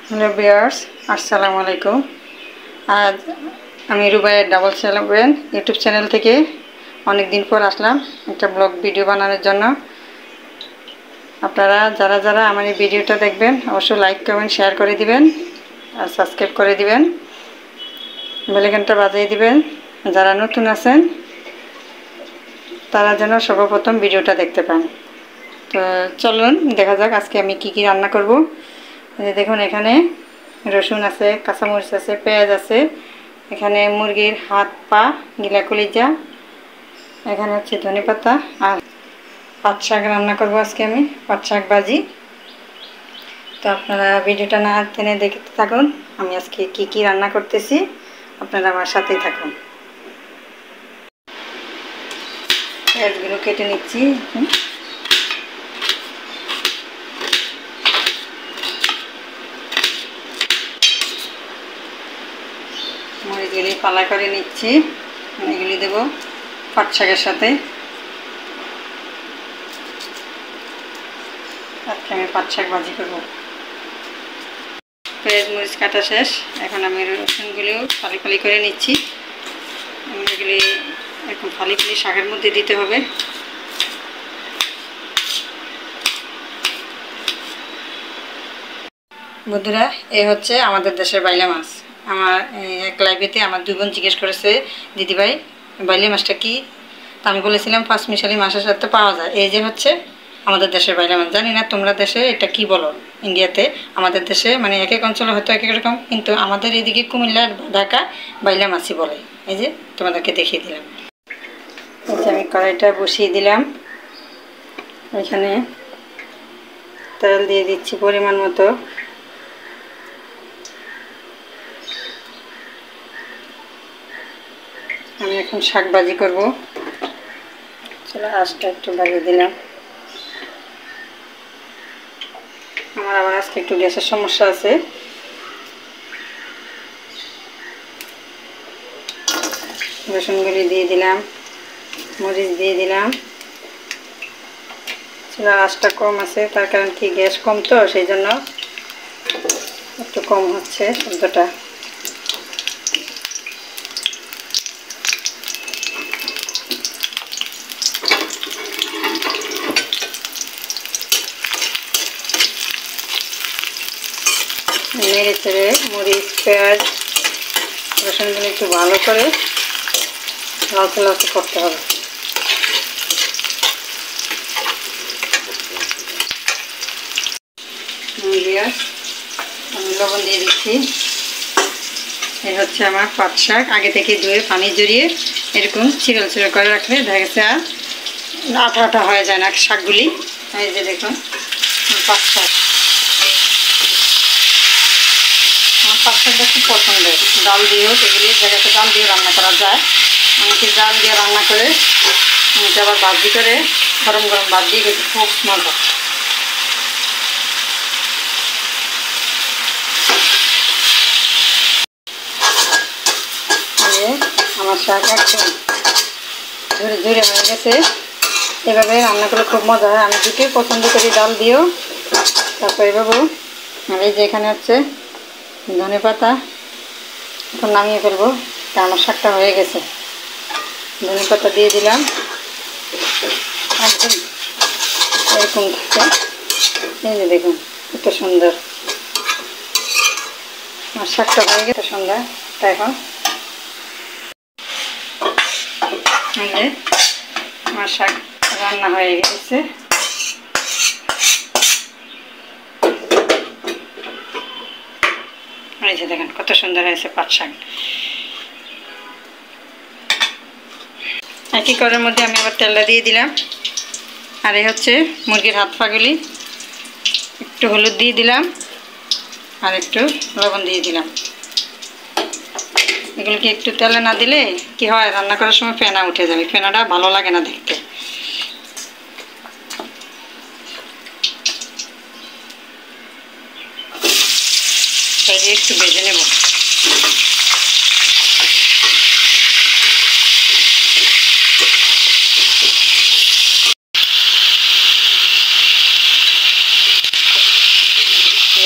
Hello viewers, আসসালামু আলাইকুম। আজ আমি রুবাইয়ের ডাবল সেভেন ইউটিউব চ্যানেল থেকে অনেক দিন পর আসলাম একটা ব্লগ ভিডিও বানানোর জন্য। আপনারা যারা যারা আমার এই ভিডিওটা দেখবেন অবশ্যই লাইক কমেন্ট শেয়ার করে দিবেন আর সাবস্ক্রাইব করে দিবেন, বেল আইকনটা বাজিয়ে দিবেন। যারা নতুন আছেন তারা যেন সর্বপ্রথম ভিডিওটা দেখতে পান। তো চলুন দেখা যাক আজকে আমি কি কি রান্না করব। দেখুন, এখানে রসুন আছে, কাঁচামরিচ আছে, পেঁয়াজ আছে, এখানে মুরগির হাত পা গিলা কলিজা, এখানে হচ্ছে ধনেপাতা আর পাট শাক রান্না করবো আজকে আমি, পাট শাক ভাজি। তো আপনারা ভিডিওটা না টেনে দেখতে থাকুন, আমি আজকে কি কি রান্না করতেছি, আপনারা আমার সাথেই থাকুন। পেঁয়াজগুলো কেটে নিচ্ছি। মরিচগুলি পালা করে নিচ্ছি, এগুলি দেবো পাট শাকের সাথে। আজকে আমি পাট শাক ভাজি করবো। পেঁয়াজ মরিচ কাটা শেষ, এখন আমি রসুনগুলিও ফালি ফালি করে নিচ্ছি। এগুলি এখন ফালি ফালি শাকের মধ্যে দিতে হবে। বন্ধুরা, এ হচ্ছে আমাদের দেশের বাইলা মাছ। আমার এক লাইভেতে আমার দুই বোন জিজ্ঞেস করেছে, দিদিভাই বাইলা মাছটা কি? তা আমি বলেছিলাম পাঁচমিশালি মাছের সাথে পাওয়া যায়। এই যে হচ্ছে আমাদের দেশের বাইলা মাছ। জানি না তোমরা দেশে এটা কি বলো ইন্ডিয়াতে। আমাদের দেশে মানে এক এক অঞ্চলে হয়তো এক এক রকম, কিন্তু আমাদের এদিকে কুমিল্লার ঢাকা বাইলা মাছই বলে। এই যে তোমাদেরকে দেখিয়ে দিলাম। আমি কড়াইটা বসিয়ে দিলাম, এখানে তেল দিয়ে দিচ্ছি পরিমাণ মতো। আমি এখন শাক ভাজি করবো। চলো আঁচটা একটু বাড়িয়ে দিলাম। আমার আবার আজকে একটু গ্যাসের সমস্যা আছে। রসুনগুলি দিয়ে দিলাম, মরিচ দিয়ে দিলাম। চলো আঁচটা কম আছে, তার কারণ কি গ্যাস কম তো সেই জন্য একটু কম হচ্ছে শব্দটা। নেড়ে চেড়ে মরিচ পেঁয়াজ রসুনগুলো একটু ভালো করে লালচে লালচে করতে হবে। আমি লবণ দিয়ে দিচ্ছি। এই হচ্ছে আমার পাট শাক, আগে থেকে ধুয়ে পানি জড়িয়ে এরকম চিরল চিরল করে রাখলে দেখা গেছে আর আঠা আঠা হয়ে যায় না শাকগুলি। এই যে দেখুন পাট শাক, আমার পাট শাকটা খুব পছন্দের। ডাল দিয়েও এগুলি জায়গাতে ডাল দিয়ে রান্না করা যায়। অনেকে ডাল দিয়ে রান্না করে, অনেকে আবার ভাজি করে গরম গরম ভাত দিয়ে খেতে খুব মজা। আমার শাক একদম ঝুড়ে ঝুড়ে হয়ে গেছে। এভাবে রান্না করলে খুব মজা হয়। আমি দুটোই পছন্দ করি, ডাল দিয়েও তারপর এভাবেও। আর এই যে এখানে হচ্ছে ধনেপাতা, এখন নামিয়ে ফেলবো। তা আমার শাকটা হয়ে গেছে। ধনেপাতা দিয়ে দিলাম, একদম এরকম থাকে। এই যে দেখুন কত সুন্দর আমার শাকটা হয়ে গেছে সুন্দর। তা এখন আমার শাক রান্না হয়ে গেছে। এই যে দেখেন কত সুন্দর হয়েছে পাট শাক। একই কড়াইয়ের মধ্যে আমি আবার তেলটা দিয়ে দিলাম। আর এই হচ্ছে মুরগির হাত পাগুলি, একটু হলুদ দিয়ে দিলাম আর একটু লবণ দিয়ে দিলাম। এগুলোকে একটু তেলে না দিলে কি হয়, রান্না করার সময় ফেনা উঠে যাবে, ফেনাটা ভালো লাগে না দেখতে। তাই একটু ভেজে নেব।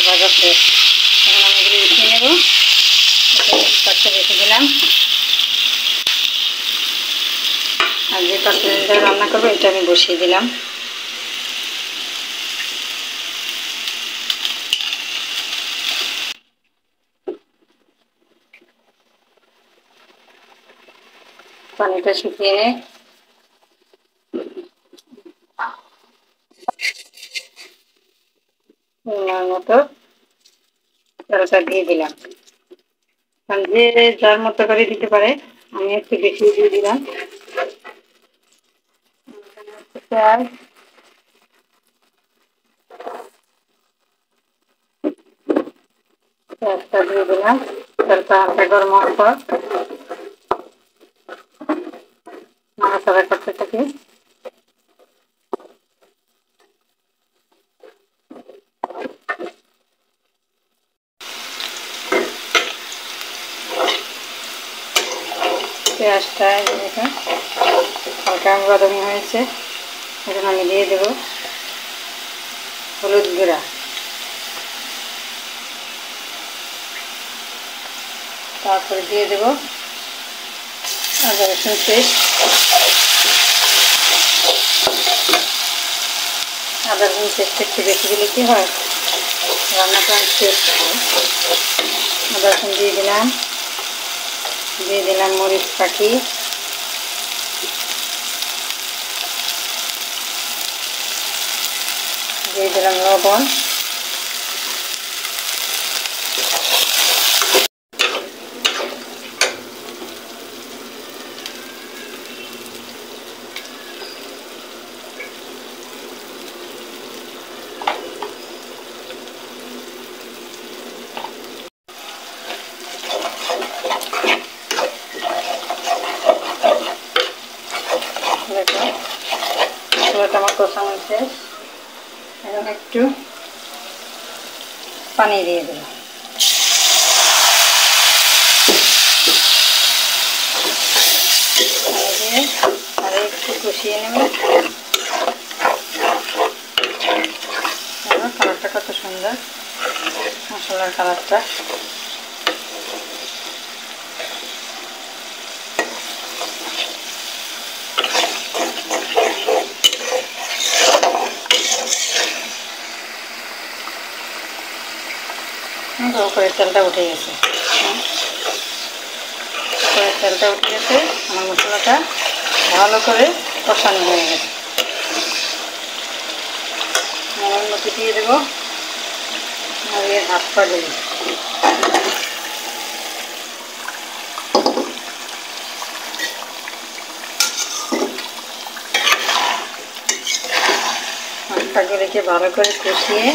ভাজা শেষ। এখন আমি এগুলো উঠিয়ে নেব। পাশে রেখে দিলাম। আর যে পাত্রে রান্না করবো এটা আমি বসিয়ে দিলাম। পানিটা শুকিয়ে মতো তেলটা দিয়ে দিলাম। যে যার মতো করে দিতে পারে, আমি একটু বেশি দিয়ে দিলাম। পেঁয়াজ, পেঁয়াজটা দিয়ে দিলাম। তেলটা হালকা গরম হওয়ার পর নাড়াচাড়া করতে থাকি। পেঁয়াজটা দেখুন হালকা বাদামি হয়েছে। এখন আমি দিয়ে দেব হলুদ গুঁড়া, তারপরে দিয়ে দেব আদা রসুন পেস্ট। আদা রসুন পেস্ট একটু বেশি দিলে কি হয়, রান্নাটা টেস্ট হয়। আদা রসুন দিয়ে দিলাম। দিয়ে দিলাম মরিচ পাখি, দিয়ে দিলাম লবণ, আমার কষানো শেষ। এখন একটু পানি দিয়ে দিলাম। পানি দিয়ে আর একটু কষিয়ে নেব। কালারটা কত সুন্দর, মশলার কালারটা। উপরের তেলটা উঠে গেছে। উপরের তেলটা উঠে গেছে, আমার মশলাটা ভালো করে কষানো হয়ে গেছে। আমার মতো দিয়ে দেবো আর এর হাত পা দেবো। হাত পাগুলিকে ভালো করে কষিয়ে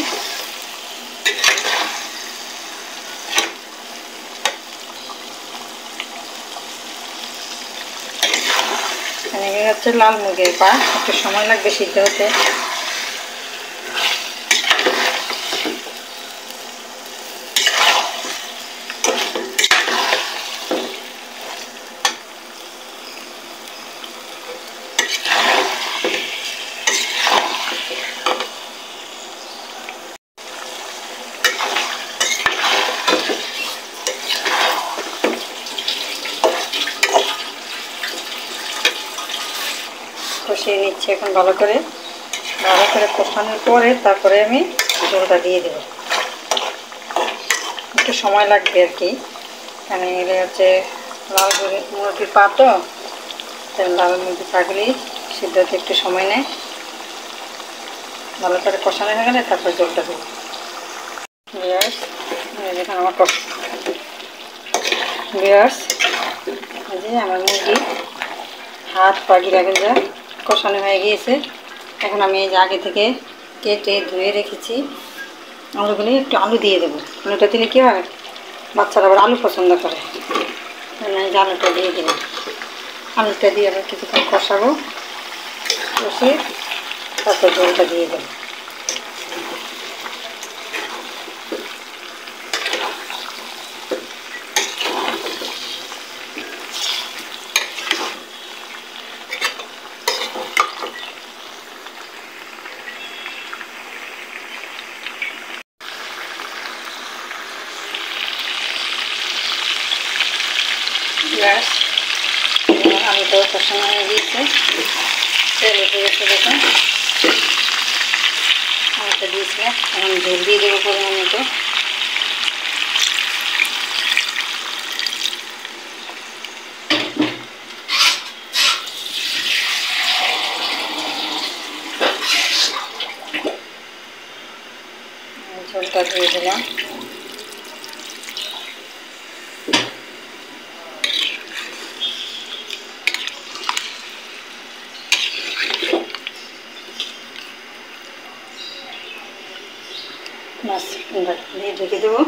হচ্ছে লাল মুরগির পা, একটু সময় লাগবে সিদ্ধ হতে। কষিয়ে নিচ্ছি এখন ভালো করে কষানোর পরে তারপরে আমি ঝোলটা দিয়ে দেব। একটু সময় লাগবে আর কি, কারণ এগুলো হচ্ছে লাল মুরগির পা, তো লাল মুরগির পাগুলি সিদ্ধ হতে একটু সময় নেয়। ভালো করে কষানো হয়ে গেলে তারপর ঝোলটা দেব। দেখুন আমার বিয়ার্স, এই যে আমার মুরগি হাত পা গিরাগে যা কষানো হয়ে গিয়েছে। এখন আমি এই যে আগে থেকে কেটে ধুয়ে রেখেছি আলুগুলি, একটু আলু দিয়ে দেবো। আলুটা দিলে কী হয়, বাচ্চারা আবার আলু পছন্দ করে। এই যে আলুটা দিয়ে দিলাম। আলুটা দিয়ে আবার কিছুক্ষণ কষাবো, কষে তারপর ঝোলটা দিয়ে দেবো। ব্যাস, আলুটাও কষানো হয়ে গিয়েছে, তেল উঠে গেছে দেখুন। আলুটা দিয়েছিলাম, এখন ঝোল দিয়ে দেবো পরিমাণ মতো। ঝোলটা দিয়ে দিলাম। মাছ দিয়ে ঢেকে দেবো।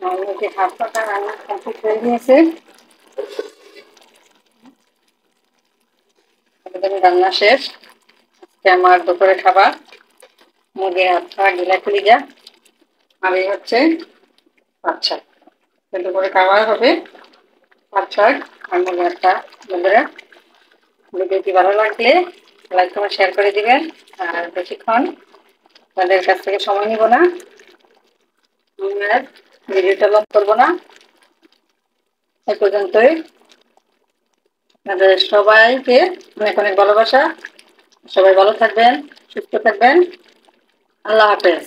আমাদের হাফ পাকা রান্না কমপ্লিট হয়ে গিয়েছে। রান্না শেষ। আমার দুপুরে খাবার মুরগির হাত গিলা কলিজা, আর এই হচ্ছে পাট শাক। দুপুরে খাবার হবে পাট শাক আর মুরগির হাতটা। বন্ধুরা, ভিডিওটি ভালো লাগলে লাইক কমেন্ট শেয়ার করে দিবেন। আর বেশিক্ষণ তাদের কাছ থেকে সময় নিব না, ভিডিওটা লং করবো না। এ পর্যন্তই। আপনাদের সবাইকে অনেক অনেক ভালোবাসা। সবাই ভালো থাকবেন, সুস্থ থাকবেন। আল্লাহ হাফেজ।